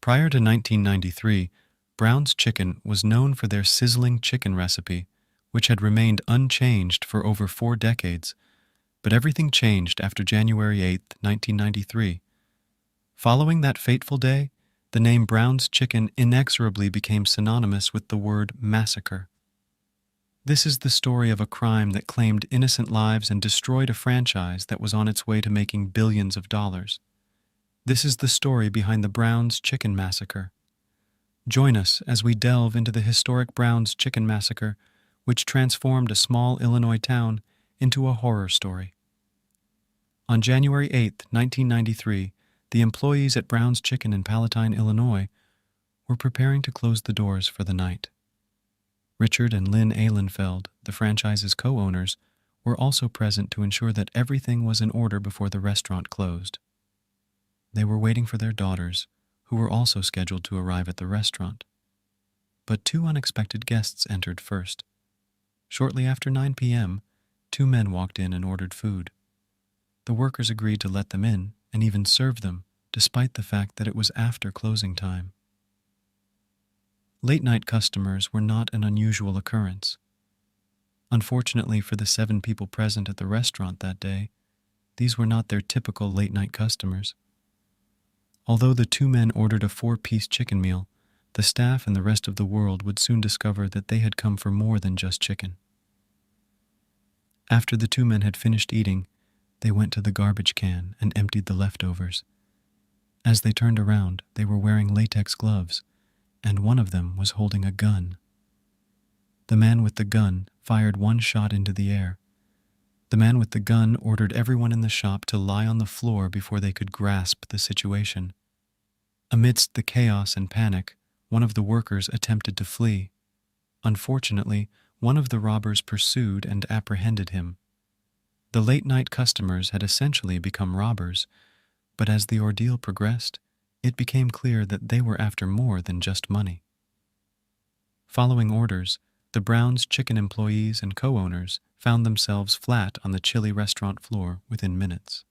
Prior to 1993, Brown's Chicken was known for their sizzling chicken recipe, which had remained unchanged for over 4 decades, but everything changed after January 8, 1993. Following that fateful day, the name Brown's Chicken inexorably became synonymous with the word massacre. This is the story of a crime that claimed innocent lives and destroyed a franchise that was on its way to making billions of dollars. This is the story behind the Brown's Chicken Massacre. Join us as we delve into the historic Brown's Chicken Massacre, which transformed a small Illinois town into a horror story. On January 8, 1993, the employees at Brown's Chicken in Palatine, Illinois, were preparing to close the doors for the night. Richard and Lynn Ahlenfeld, the franchise's co-owners, were also present to ensure that everything was in order before the restaurant closed. They were waiting for their daughters, who were also scheduled to arrive at the restaurant. But two unexpected guests entered first. Shortly after 9 p.m., two men walked in and ordered food. The workers agreed to let them in and even serve them, despite the fact that it was after closing time. Late-night customers were not an unusual occurrence. Unfortunately for the 7 people present at the restaurant that day, these were not their typical late-night customers. Although the two men ordered a 4-piece chicken meal, the staff and the rest of the world would soon discover that they had come for more than just chicken. After the two men had finished eating, they went to the garbage can and emptied the leftovers. As they turned around, they were wearing latex gloves, and one of them was holding a gun. The man with the gun fired one shot into the air. The man with the gun ordered everyone in the shop to lie on the floor before they could grasp the situation. Amidst the chaos and panic, one of the workers attempted to flee. Unfortunately, one of the robbers pursued and apprehended him. The late-night customers had essentially become robbers, but as the ordeal progressed, it became clear that they were after more than just money. Following orders, the Brown's Chicken employees and co-owners found themselves flat on the chilly restaurant floor within minutes.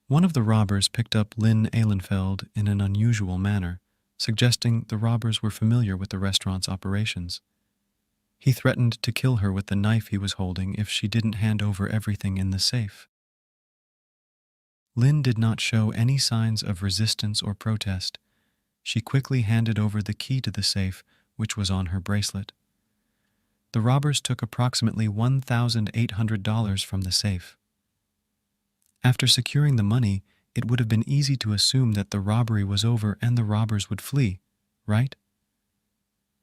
One of the robbers picked up Lynn Ahlenfeld in an unusual manner, suggesting the robbers were familiar with the restaurant's operations. He threatened to kill her with the knife he was holding if she didn't hand over everything in the safe. Lynn did not show any signs of resistance or protest. She quickly handed over the key to the safe, which was on her bracelet. The robbers took approximately $1,800 from the safe. After securing the money, it would have been easy to assume that the robbery was over and the robbers would flee, right?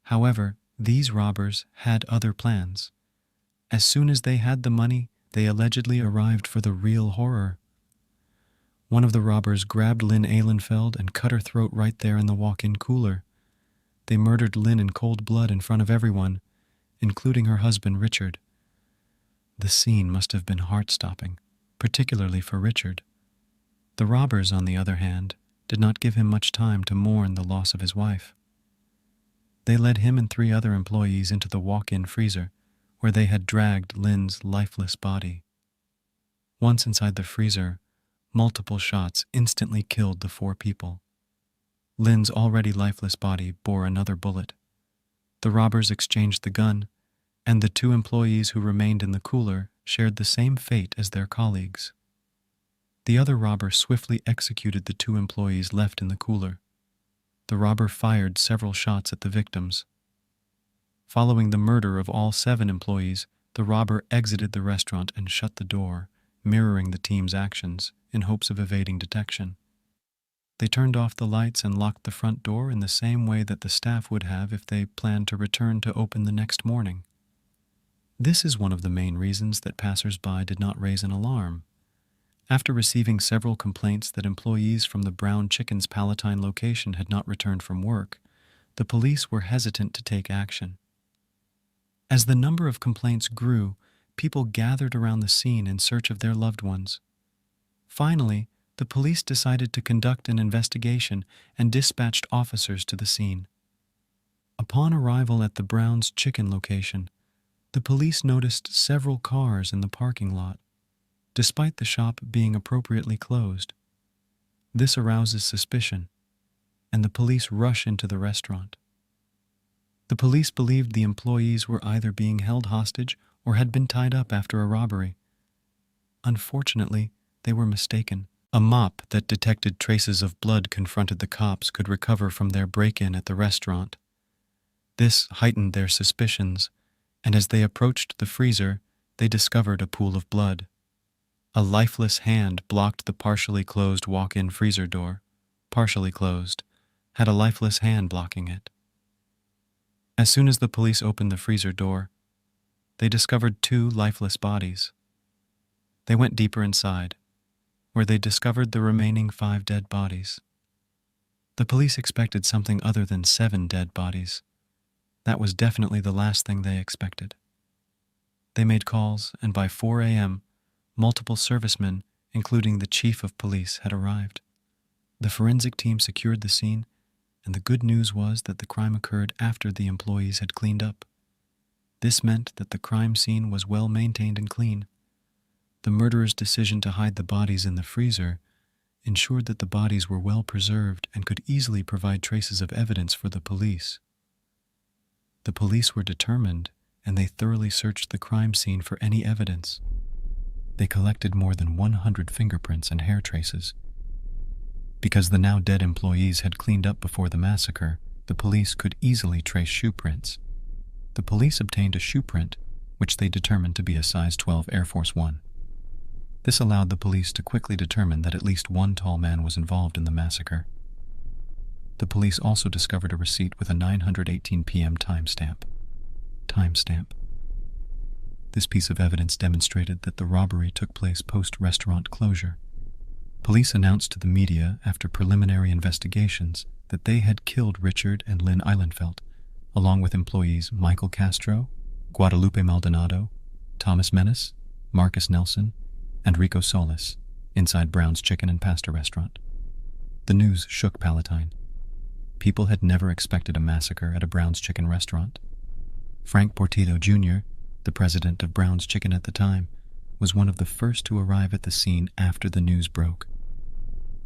However, these robbers had other plans. As soon as they had the money, they allegedly arrived for the real horror. One of the robbers grabbed Lynn Ahlenfeld and cut her throat right there in the walk-in cooler. They murdered Lynn in cold blood in front of everyone, including her husband Richard. The scene must have been heart-stopping, particularly for Richard. The robbers, on the other hand, did not give him much time to mourn the loss of his wife. They led him and 3 other employees into the walk-in freezer, where they had dragged Lynn's lifeless body. Once inside the freezer, multiple shots instantly killed the 4 people. Lynn's already lifeless body bore another bullet. The robbers exchanged the gun, and the 2 employees who remained in the cooler shared the same fate as their colleagues. The other robber swiftly executed the 2 employees left in the cooler. The robber fired several shots at the victims. Following the murder of all 7 employees, the robber exited the restaurant and shut the door, mirroring the team's actions in hopes of evading detection. They turned off the lights and locked the front door in the same way that the staff would have if they planned to return to open the next morning. This is one of the main reasons that passers-by did not raise an alarm. After receiving several complaints that employees from the Brown Chicken's Palatine location had not returned from work, the police were hesitant to take action. As the number of complaints grew, people gathered around the scene in search of their loved ones. Finally, the police decided to conduct an investigation and dispatched officers to the scene. Upon arrival at the Brown's Chicken location, the police noticed several cars in the parking lot, despite the shop being appropriately closed. This arouses suspicion. and the police rush into the restaurant. The police believed the employees were either being held hostage or had been tied up after a robbery. Unfortunately, they were mistaken. A mop that detected traces of blood confronted the cops could recover from their break-in at the restaurant. This heightened their suspicions, and as they approached the freezer, they discovered a pool of blood. A lifeless hand blocked the partially closed walk-in freezer door. Partially closed, had a lifeless hand blocking it. As soon as the police opened the freezer door, they discovered 2 lifeless bodies. They went deeper inside, where they discovered the remaining 5 dead bodies. The police expected something other than 7 dead bodies. That was definitely the last thing they expected. They made calls, and by 4 a.m., multiple servicemen, including the chief of police, had arrived. The forensic team secured the scene, and the good news was that the crime occurred after the employees had cleaned up. This meant that the crime scene was well maintained and clean. The murderer's decision to hide the bodies in the freezer ensured that the bodies were well preserved and could easily provide traces of evidence for the police. The police were determined, and they thoroughly searched the crime scene for any evidence. They collected more than 100 fingerprints and hair traces. Because the now dead employees had cleaned up before the massacre, the police could easily trace shoe prints. The police obtained a shoe print, which they determined to be a size 12 Air Force One. This allowed the police to quickly determine that at least one tall man was involved in the massacre. The police also discovered a receipt with a 9:18 p.m. timestamp. This piece of evidence demonstrated that the robbery took place post-restaurant closure. Police announced to the media after preliminary investigations that they had killed Richard and Lynn Eilenfeld, along with employees Michael Castro, Guadalupe Maldonado, Thomas Menace, Marcus Nelson, and Rico Solis, inside Brown's Chicken and Pasta restaurant. The news shook Palatine. People had never expected a massacre at a Brown's Chicken restaurant. Frank Portillo Jr., the president of Brown's Chicken at the time, was one of the first to arrive at the scene after the news broke.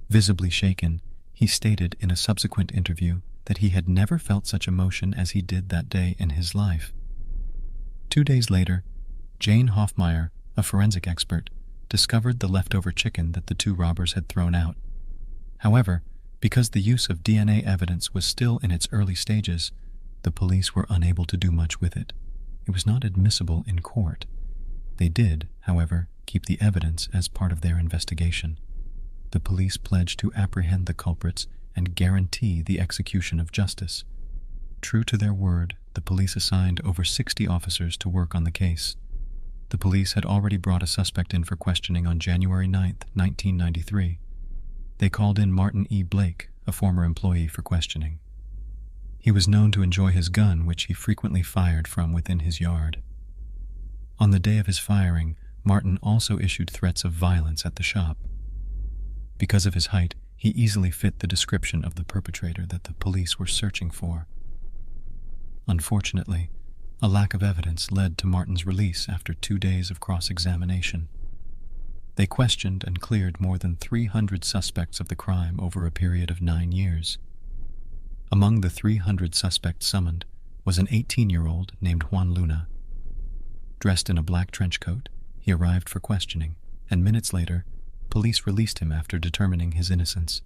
Visibly shaken, he stated in a subsequent interview that he had never felt such emotion as he did that day in his life. 2 days later, Jane Hoffmeyer, a forensic expert, discovered the leftover chicken that the 2 robbers had thrown out. However, because the use of DNA evidence was still in its early stages, the police were unable to do much with it. It was not admissible in court. They did, however, keep the evidence as part of their investigation. The police pledged to apprehend the culprits and guarantee the execution of justice. True to their word, the police assigned over 60 officers to work on the case. The police had already brought a suspect in for questioning on January 9, 1993. They called in Martin E. Blake, a former employee, for questioning. He was known to enjoy his gun, which he frequently fired from within his yard. On the day of his firing, Martin also issued threats of violence at the shop. Because of his height, he easily fit the description of the perpetrator that the police were searching for. Unfortunately, a lack of evidence led to Martin's release after 2 days of cross-examination. They questioned and cleared more than 300 suspects of the crime over a period of 9 years. Among the 300 suspects summoned was an 18-year-old named Juan Luna. Dressed in a black trench coat, he arrived for questioning, and minutes later, police released him after determining his innocence.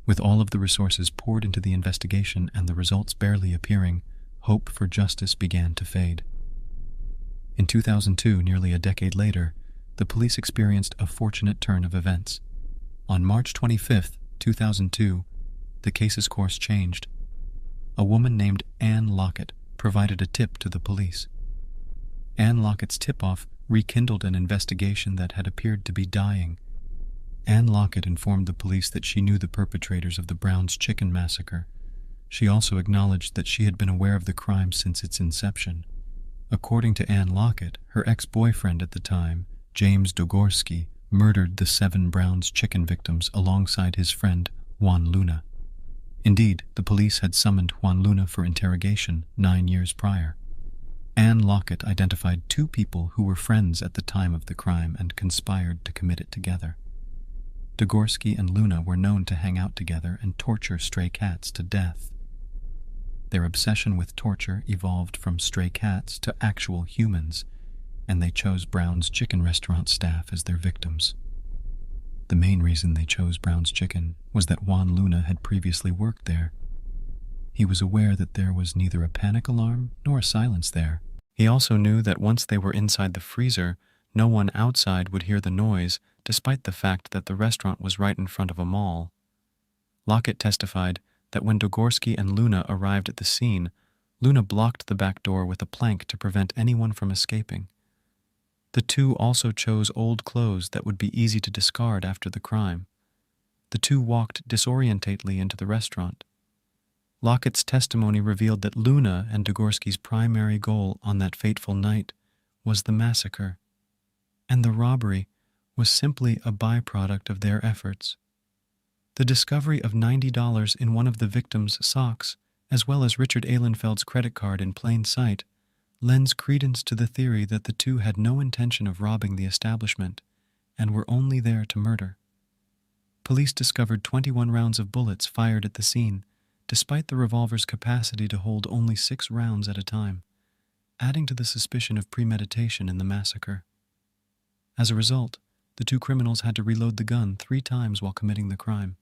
With all of the resources poured into the investigation and the results barely appearing, hope for justice began to fade. In 2002, nearly a decade later, the police experienced a fortunate turn of events. On March 25, 2002, the case's course changed. A woman named Anne Lockett provided a tip to the police. Anne Lockett's tip-off rekindled an investigation that had appeared to be dying. Anne Lockett informed the police that she knew the perpetrators of the Brown's Chicken massacre. She also acknowledged that she had been aware of the crime since its inception. According to Anne Lockett, her ex-boyfriend at the time, James Dogorski, murdered the 7 Brown's Chicken victims alongside his friend Juan Luna. Indeed, the police had summoned Juan Luna for interrogation 9 years prior. Anne Lockett identified 2 people who were friends at the time of the crime and conspired to commit it together. Degorski and Luna were known to hang out together and torture stray cats to death. Their obsession with torture evolved from stray cats to actual humans, and they chose Brown's Chicken restaurant staff as their victims. The main reason they chose Brown's Chicken was that Juan Luna had previously worked there. He was aware that there was neither a panic alarm nor a silence there. He also knew that once they were inside the freezer, no one outside would hear the noise, despite the fact that the restaurant was right in front of a mall. Lockett testified that when Degorski and Luna arrived at the scene, Luna blocked the back door with a plank to prevent anyone from escaping. The two also chose old clothes that would be easy to discard after the crime. The two walked disorientately into the restaurant. Lockett's testimony revealed that Luna and Degorski's primary goal on that fateful night was the massacre, and the robbery was simply a byproduct of their efforts. The discovery of $90 in one of the victims' socks, as well as Richard Ahlenfeld's credit card in plain sight, lends credence to the theory that the two had no intention of robbing the establishment and were only there to murder. Police discovered 21 rounds of bullets fired at the scene, despite the revolver's capacity to hold only 6 rounds at a time, adding to the suspicion of premeditation in the massacre. As a result, the two criminals had to reload the gun 3 times while committing the crime.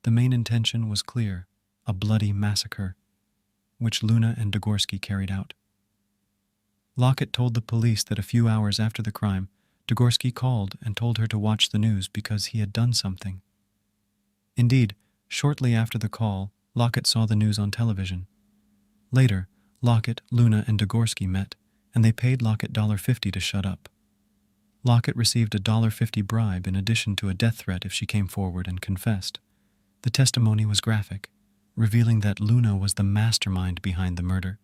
The main intention was clear: a bloody massacre, which Luna and Degorski carried out. Lockett told the police that a few hours after the crime, Degorski called and told her to watch the news because he had done something. Indeed, shortly after the call, Lockett saw the news on television. Later, Lockett, Luna, and Degorski met, and they paid Lockett $50 to shut up. Lockett received a $50 bribe in addition to a death threat if she came forward and confessed. The testimony was graphic, revealing that Luna was the mastermind behind the murder,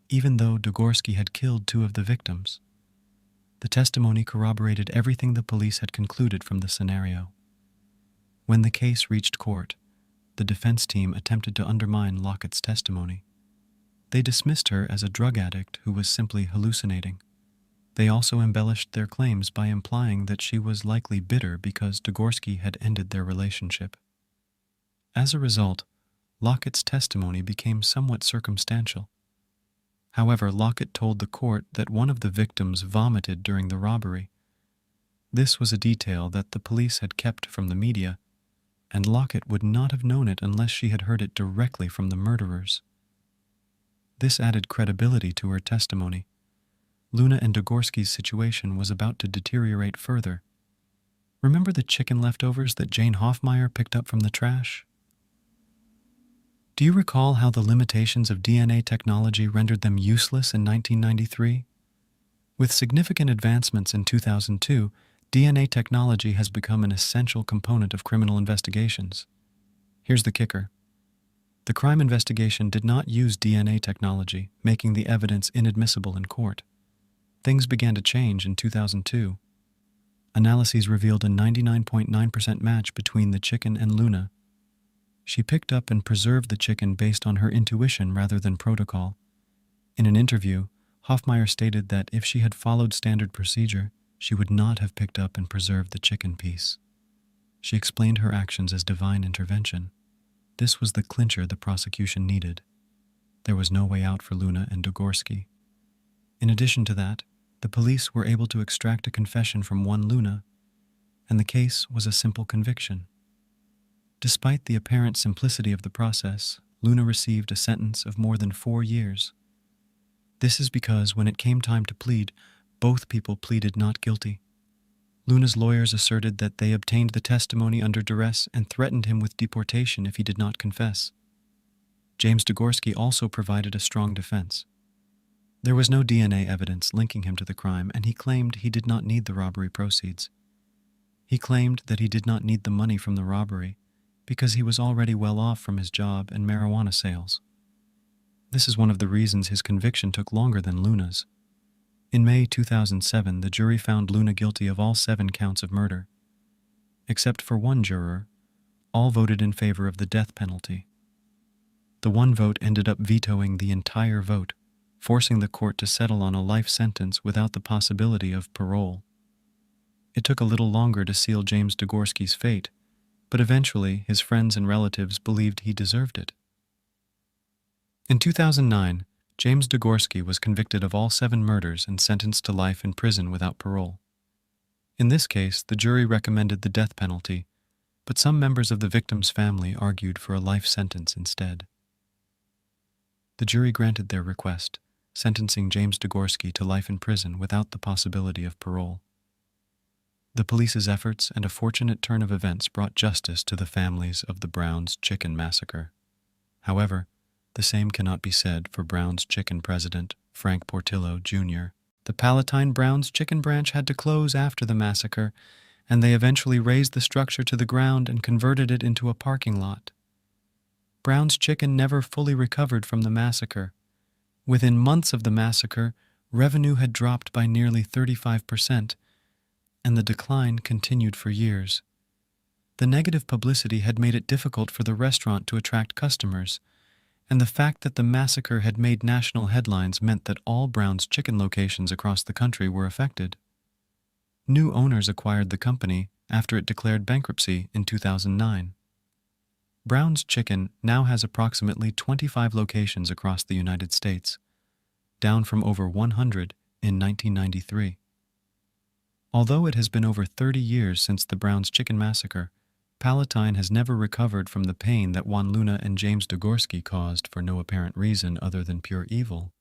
even though Degorski had killed 2 of the victims. The testimony corroborated everything the police had concluded from the scenario. When the case reached court, the defense team attempted to undermine Lockett's testimony. They dismissed her as a drug addict who was simply hallucinating. They also embellished their claims by implying that she was likely bitter because Degorski had ended their relationship. As a result, Lockett's testimony became somewhat circumstantial. However, Lockett told the court that one of the victims vomited during the robbery. This was a detail that the police had kept from the media, and Lockett would not have known it unless she had heard it directly from the murderers. This added credibility to her testimony. Luna and Degorski's situation was about to deteriorate further. Remember the chicken leftovers that Jane Hoffmeyer picked up from the trash? Do you recall how the limitations of DNA technology rendered them useless in 1993? With significant advancements in 2002, DNA technology has become an essential component of criminal investigations. Here's the kicker. The crime investigation did not use DNA technology, making the evidence inadmissible in court. Things began to change in 2002. Analyses revealed a 99.9% match between the chicken and Luna. She picked up and preserved the chicken based on her intuition rather than protocol. In an interview, Hoffmeyer stated that if she had followed standard procedure, she would not have picked up and preserved the chicken piece. She explained her actions as divine intervention. This was the clincher the prosecution needed. There was no way out for Luna and Degorski. In addition to that, the police were able to extract a confession from one Luna, and the case was a simple conviction. Despite the apparent simplicity of the process, Luna received a sentence of more than 4 years. This is because when it came time to plead, both people pleaded not guilty. Luna's lawyers asserted that they obtained the testimony under duress and threatened him with deportation if he did not confess. James Degorski also provided a strong defense. There was no DNA evidence linking him to the crime, and he claimed he did not need the robbery proceeds. He claimed that he did not need the money from the robbery because he was already well off from his job and marijuana sales. This is one of the reasons his conviction took longer than Luna's. In May 2007, the jury found Luna guilty of all 7 counts of murder. Except for one juror, all voted in favor of the death penalty. The one vote ended up vetoing the entire vote, forcing the court to settle on a life sentence without the possibility of parole. It took a little longer to seal James Degorski's fate, but eventually his friends and relatives believed he deserved it. In 2009, James Degorski was convicted of all 7 murders and sentenced to life in prison without parole. In this case, the jury recommended the death penalty, but some members of the victim's family argued for a life sentence instead. The jury granted their request, sentencing James Degorski to life in prison without the possibility of parole. The police's efforts and a fortunate turn of events brought justice to the families of the Brown's Chicken Massacre. However, the same cannot be said for Brown's Chicken president, Frank Portillo, Jr. The Palatine Brown's Chicken branch had to close after the massacre, and they eventually razed the structure to the ground and converted it into a parking lot. Brown's Chicken never fully recovered from the massacre. Within months of the massacre, revenue had dropped by nearly 35%, and the decline continued for years. The negative publicity had made it difficult for the restaurant to attract customers, and the fact that the massacre had made national headlines meant that all Brown's Chicken locations across the country were affected. New owners acquired the company after it declared bankruptcy in 2009. Brown's Chicken now has approximately 25 locations across the United States, down from over 100 in 1993. Although it has been over 30 years since the Brown's Chicken massacre, Palatine has never recovered from the pain that Juan Luna and James Degorski caused for no apparent reason other than pure evil.